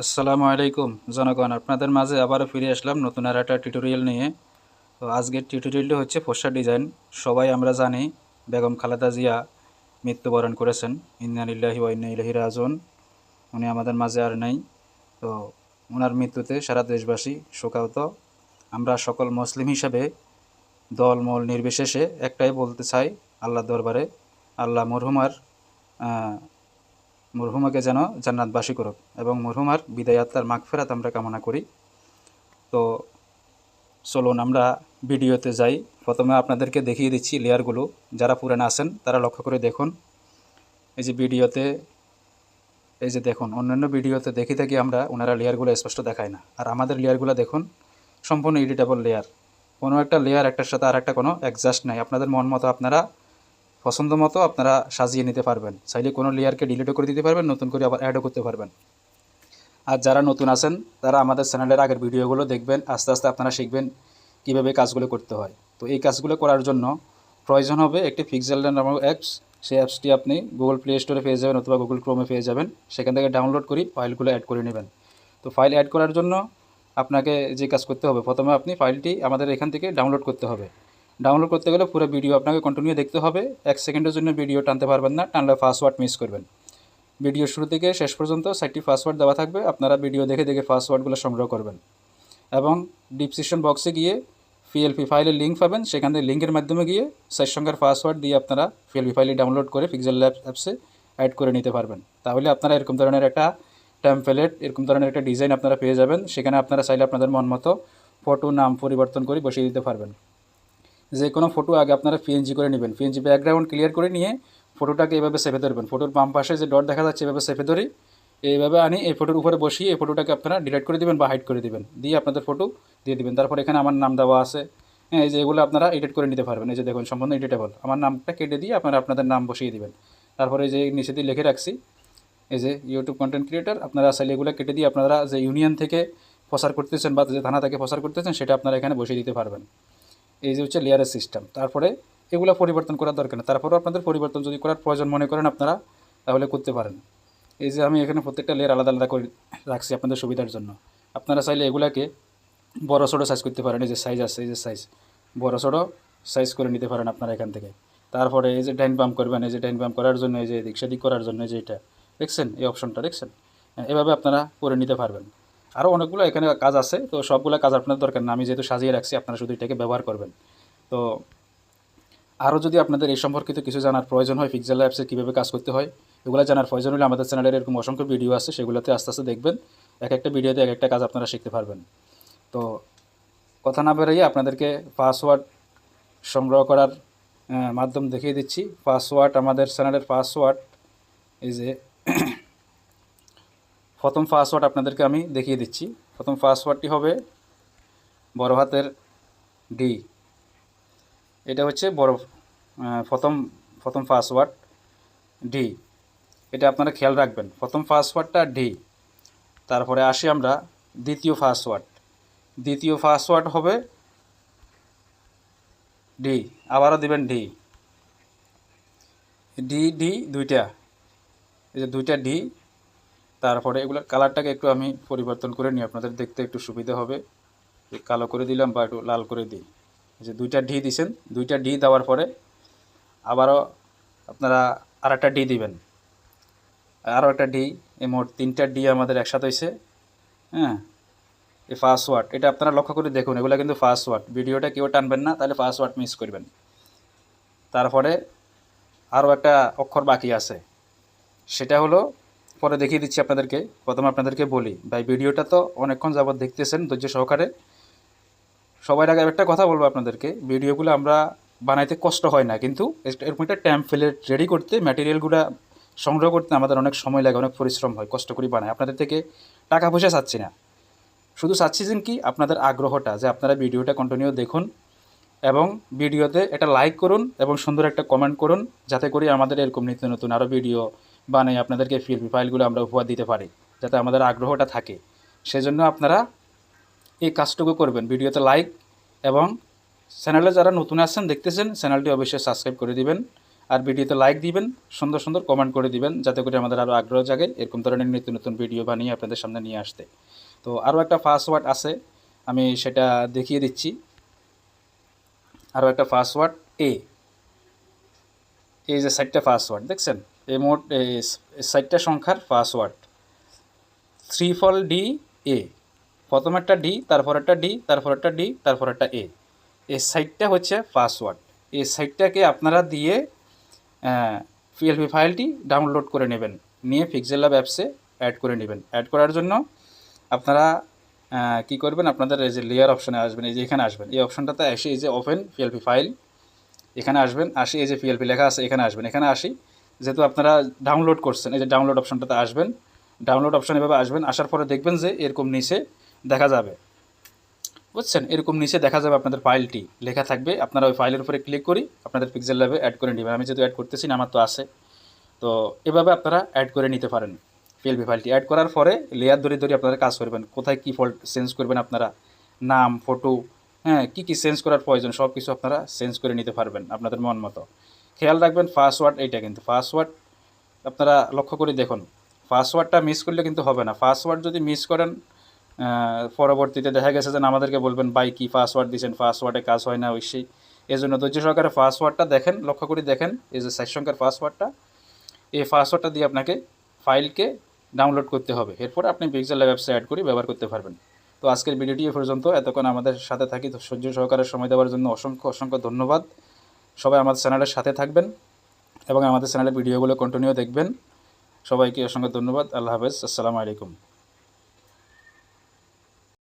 আসসালামু আলাইকুম জনগণ, আপনাদের মাঝে আবারও ফিরে আসলাম নতুন আর একটা টিউটোরিয়াল নিয়ে। তো আজকের টিউটোরিয়ালটি হচ্ছে পোস্টার ডিজাইন। সবাই আমরা জানি বেগম খালেদা জিয়া মৃত্যুবরণ করেছেন। ইন্না লিল্লাহি ওয়া ইন্না ইলাইহি রাজিউন। উনি আমাদের মাঝে আর নেই। তো ওনার মৃত্যুতে সারা দেশবাসী শোকাহত। আমরা সকল মুসলিম হিসেবে দলমল নির্বিশেষে একটাই বলতে চাই আল্লাহর দরবারে, আল্লাহ মরহুমাকে যেন জান্নাতবাসী করুক এবং মরহুমার বিদায় আত্মার মাগফিরাত আমরা কামনা করি। তো চলুন আমরা ভিডিওতে যাই। প্রথমে আপনাদেরকে দেখিয়ে দিচ্ছি লেয়ারগুলো। যারা পুরানো আছেন তারা লক্ষ্য করে দেখুন। এই যে ভিডিওতে, এই যে দেখুন, অন্যান্য ভিডিওতে দেখি থাকি আমরা ওনারা লেয়ারগুলো স্পষ্ট দেখায় না, আর আমাদের লেয়ারগুলো দেখুন সম্পূর্ণ এডিটেবল লেয়ার। কোনো একটা লেয়ার একটার সাথে আর একটা কোনো অ্যাডজাস্ট নাই। আপনাদের মন মতো আপনারা পছন্দ মতো আপনারা সাজিয়ে নিতে পারবেন। চাইলে কোনো লেয়ারকে ডিলিটও করে দিতে পারবেন, নতুন করে আবার অ্যাডও করতে পারবেন। আর যারা নতুন আছেন তারা আমাদের চ্যানেলের আগের ভিডিওগুলো দেখবেন, আস্তে আস্তে আপনারা শিখবেন কীভাবে কাজগুলো করতে হয়। তো এই কাজগুলো করার জন্য প্রয়োজন হবে একটি পিক্সেলডেন নামক অ্যাপস। সেই অ্যাপসটি আপনি গুগল প্লে স্টোরে পেয়ে যাবেন অথবা গুগল ক্রোমে পেয়ে যাবেন। সেখান থেকে ডাউনলোড করে ফাইলগুলো অ্যাড করে নেবেন। তো ফাইল অ্যাড করার জন্য আপনাকে যে কাজ করতে হবে, প্রথমে আপনি ফাইলটি আমাদের এখান থেকে ডাউনলোড করতে হবে। ডাউনলোড করতে গেলে পুরো ভিডিও আপনাকে কন্টিনিউ দেখতে হবে। 1 সেকেন্ডের জন্য ভিডিও টানতে পারবেন না, টানলে পাসওয়ার্ড মিস করবেন। ভিডিও শুরু থেকে শেষ পর্যন্ত 4টি পাসওয়ার্ড দেওয়া থাকবে, আপনারা ভিডিও দেখে দেখে পাসওয়ার্ডগুলো সংগ্রহ করবেন এবং ডিসক্রিপশন বক্সে গিয়ে পিএলপি ফাইলের লিঙ্ক পাবেন। সেখান থেকে লিঙ্কের মাধ্যমে গিয়ে 4 সংখ্যার পাসওয়ার্ড দিয়ে আপনারা পিএলপি ফাইলটি ডাউনলোড করে পিক্সেল ল্যাব অ্যাপসে অ্যাড করে নিতে পারবেন। তাহলে আপনারা এরকম ধরনের একটা টেমপ্লেট, এরকম ধরনের একটা ডিজাইন আপনারা পেয়ে যাবেন। সেখানে আপনারা চাইলে আপনাদের মন মতো ফটো নাম পরিবর্তন করে বসিয়ে দিতে পারবেন। যে কোনো ফটো আগে আপনারা পিএনজি করে নেবেন। পিএনজি ব্যাকগ্রাউন্ড ক্লিয়ার করে নিয়ে ফটোটাকে এভাবে চেপে ধরবেন। ফটোর বাম পাশে যে ডট দেখা যাচ্ছে এভাবে চেপে ধরি, এইভাবে আনি এই ফটোর উপরে বসিয়ে এই ফটোটাকে আপনারা ডিলিট করে দেবেন বা হাইড করে দেবেন, দিয়ে আপনাদের ফটো দিয়ে দেবেন। তারপর এখানে আমার নাম দেওয়া আছে, হ্যাঁ, এই যে এগুলো আপনারা এডিট করে নিতে পারবেন। এই যে দেখুন সম্পূর্ণ এডিটেবল। আমার নামটা কেটে দিয়ে আপনারা আপনাদের নাম বসিয়ে দেবেন। তারপরে এই যে নিচে দিয়ে লিখে রাখছি এই যে ইউটিউব কন্টেন্ট ক্রিয়েটার, আপনারা চাইলে এগুলো কেটে দিয়ে আপনারা যে ইউনিয়ন থেকে প্রচার করতেছেন বা যে থানা থেকে প্রচার করতেছেন সেটা আপনারা এখানে বসিয়ে দিতে পারবেন। এই যে হচ্ছে লেয়ারের সিস্টেম। তারপরে এগুলো পরিবর্তন করার দরকার নেই। তারপরেও আপনাদের পরিবর্তন যদি করার প্রয়োজন মনে করেন আপনারা, তাহলে করতে পারেন। এই যে আমি এখানে প্রত্যেকটা লেয়ার আলাদা আলাদা করে রাখছি আপনাদের সুবিধার জন্য। আপনারা চাইলে এগুলাকে বড় ছোটো সাইজ করতে পারেন। এই যে সাইজ আছে, এই যে সাইজ বড় ছোটো সাইজ করে নিতে পারেন আপনারা এখান থেকে। তারপরে এই যে ডাইন বাম করবেন, এই যে ডাইন বাম করার জন্য, এই যে এদিক সেদিক করার জন্য এই যে এটা দেখছেন, এই অপশনটা দেখছেন, এভাবে আপনারা করে নিতে পারবেন। আরও অনেকগুলো এখানে কাজ আছে, তো সবগুলো কাজ আপনার দরকার না, আমি যেহেতু সাজিয়ে রাখছি আপনারা শুধু এটাকে ব্যবহার করবেন। তো আরও যদি আপনাদের এই সম্পর্কিত কিছু জানার প্রয়োজন হয়, পিক্সেল অ্যাপসে কীভাবে কাজ করতে হয়, এগুলো জানার প্রয়োজন হলে আমাদের চ্যানেলের এরকম অসংখ্য ভিডিও আছে, সেগুলোতে আস্তে আস্তে দেখবেন। এক একটা ভিডিওতে এক একটা কাজ আপনারা শিখতে পারবেন। তো কথা না বেরিয়ে আপনাদেরকে পাসওয়ার্ড সংগ্রহ করার মাধ্যম দেখিয়ে দিচ্ছি। পাসওয়ার্ড, আমাদের চ্যানেলের পাসওয়ার্ড, এই যে প্রথম পাসওয়ার্ড আপনাদেরকে আমি দেখিয়ে দিচ্ছি। প্রথম পাসওয়ার্ডটি হবে বড় হাতের ডি। এটা হচ্ছে বড় প্রথম প্রথম পাসওয়ার্ড ডি। এটা আপনারা খেয়াল রাখবেন, প্রথম পাসওয়ার্ডটা ডি। তারপরে আসি আমরা দ্বিতীয় পাসওয়ার্ড। দ্বিতীয় পাসওয়ার্ড হবে ডি, আবারও দিবেন ডি। ডি ডি দুইটা, এই যে দুইটা ডি। তারপরে এগুলোর কালারটাকে একটু আমি পরিবর্তন করে নিই, আপনাদের দেখতে একটু সুবিধা হবে। কালো করে দিলাম বা একটু লাল করে দিই। এই যে দুইটা ডি দিছেন, দুইটা ডি দেওয়ার পরে আবারও আপনারা আর একটা ডি দিবেন, আরও একটা ডি। এই মোট 3টা ডি আমাদের একসাথে হয়েছে। হ্যাঁ, এই পাসওয়ার্ড, এটা আপনারা লক্ষ্য করে দেখুন, এগুলো কিন্তু পাসওয়ার্ড। ভিডিওটা কেউ টানবেন না, তাহলে পাসওয়ার্ড মিস করবেন। তারপরে আরও একটা অক্ষর বাকি আছে, সেটা হলো পরে দেখিয়ে দিচ্ছি আপনাদেরকে। প্রথমে আপনাদেরকে বলি, ভাই ভিডিওটা তো অনেকক্ষণ যাবৎ দেখতেছেন ধৈর্য সহকারে। সবার আগে একটা কথা বলবো আপনাদেরকে, ভিডিওগুলো আমরা বানাইতে কষ্ট হয় না, কিন্তু এরকম একটা টেমপ্লেট রেডি করতে, ম্যাটেরিয়ালগুলো সংগ্রহ করতে আমাদের অনেক সময় লাগে, অনেক পরিশ্রম হয়, কষ্ট করে বানায়। আপনাদের থেকে টাকা পয়সা চাচ্ছি না, শুধু চাচ্ছিছেন কি আপনাদের আগ্রহটা, যে আপনারা ভিডিওটা কন্টিনিউ দেখুন এবং ভিডিওতে একটা লাইক করুন এবং সুন্দর একটা কমেন্ট করুন, যাতে করে আমাদের এরকম নিত্য নতুন আরও ভিডিও বানাই আপনাদেরকে ফাইলগুলো আমরা উপহার দিতে পারি, যাতে আমাদের আগ্রহটা থাকে। সেজন্য আপনারা এই কাজটুকু করবেন, ভিডিওতে লাইক এবং চ্যানেলে যারা নতুন আসছেন দেখতেছেন, চ্যানেলটি অবশ্যই সাবস্ক্রাইব করে দিবেন। আর ভিডিওতে লাইক দিবেন, সুন্দর সুন্দর কমেন্ট করে দিবেন, যাতে করে আমাদের আরও আগ্রহ জাগে এরকম ধরনের নিত্য নতুন ভিডিও বানিয়ে আপনাদের সামনে নিয়ে আসতে। তো আরও একটা পাসওয়ার্ড আছে, আমি সেটা দেখিয়ে দিচ্ছি। আরও একটা পাসওয়ার্ড এই যে 4টা পাসওয়ার্ড দেখছেন, এই মোট 4টা সংখ্যার পাসওয়ার্ড 3 A, প্রথম একটা ডি, তারপর একটা ডি, তারপর একটা ডি, তারপর একটা এ। এই 4টা হচ্ছে পাসওয়ার্ড। এই 4টাকে আপনারা দিয়ে পিএলপি ফাইলটি ডাউনলোড করে নেবেন, নিয়ে পিক্সেল ল্যাব অ্যাপসে অ্যাড করে নেবেন। অ্যাড করার জন্য আপনারা কি করবেন, আপনাদের এই যে লেয়ার অপশানে আসবেন, এই যে এখানে আসবেন, এই অপশানটাতে এসে এই যে ওপেন পিএলপি ফাইল, এখানে আসবেন, আসি এই যে পিএলপি লেখা আছে এখানে আসবেন, এখানে আসি যেহেতু আপনারা ডাউনলোড করছেন, এই যে ডাউনলোড অপশানটাতে আসবেন, ডাউনলোড অপশান এভাবে আসবেন, আসার পরে দেখবেন যে এরকম নিচে দেখা যাবে, বুঝছেন, এরকম নিচে দেখা যাবে আপনাদের ফাইলটি লেখা থাকবে। আপনারা ওই ফাইলের উপরে ক্লিক করি আপনাদের পিক্সেল ল্যাবে অ্যাড করে নেবেন। আমি যেহেতু অ্যাড করতেছি না, আমার তো আছে, তো এভাবে আপনারা অ্যাড করে নিতে পারেন। পিএলপি ফাইলটি অ্যাড করার পরে লেয়ার ধরে ধরে আপনারা কাজ করবেন, কোথায় কী ফল্ট চেঞ্জ করবেন আপনারা, নাম, ফটো, হ্যাঁ, কী কী চেঞ্জ করার প্রয়োজন সব কিছু আপনারা চেঞ্জ করে নিতে পারবেন আপনাদের মন মতো। খেয়াল রাখবেন পাসওয়ার্ড এইটা কিন্তু পাসওয়ার্ড আপনারা লক্ষ্য করে দেখুন, পাসওয়ার্ডটা মিস করলে কিন্তু হবে না। পাসওয়ার্ড যদি মিস করেন পরবর্তীতে দেখা গেছে যে আমাদেরকে বলবেন ভাই কী পাসওয়ার্ড দিয়েছেন, পাসওয়ার্ডে কাজ হয় না, অবশ্যই এই জন্য ধৈর্য সহকারে পাসওয়ার্ডটা দেখেন, লক্ষ্য করে দেখেন, এই যে 4 সংখ্যার পাসওয়ার্ডটা, এই পাসওয়ার্ডটা দিয়ে আপনাকে ফাইলকে ডাউনলোড করতে হবে। এরপরে আপনি পিক্সেল ল্যাব অ্যাপসে অ্যাড করে ব্যবহার করতে পারবেন। তো আজকের ভিডিওটি এ পর্যন্ত, এতক্ষণ আমাদের সাথে থাকি তো ধৈর্য সহকারে সময় দেওয়ার জন্য অসংখ্য অসংখ্য ধন্যবাদ। সবাই আমাদের চ্যানেলের সাথে থাকবেন এবং আমাদের চ্যানেলের ভিডিওগুলো কন্টিনিউ দেখবেন। সবাইকে অসংখ্য ধন্যবাদ। আল্লাহ হাফেজ, আসসালামু আলাইকুম।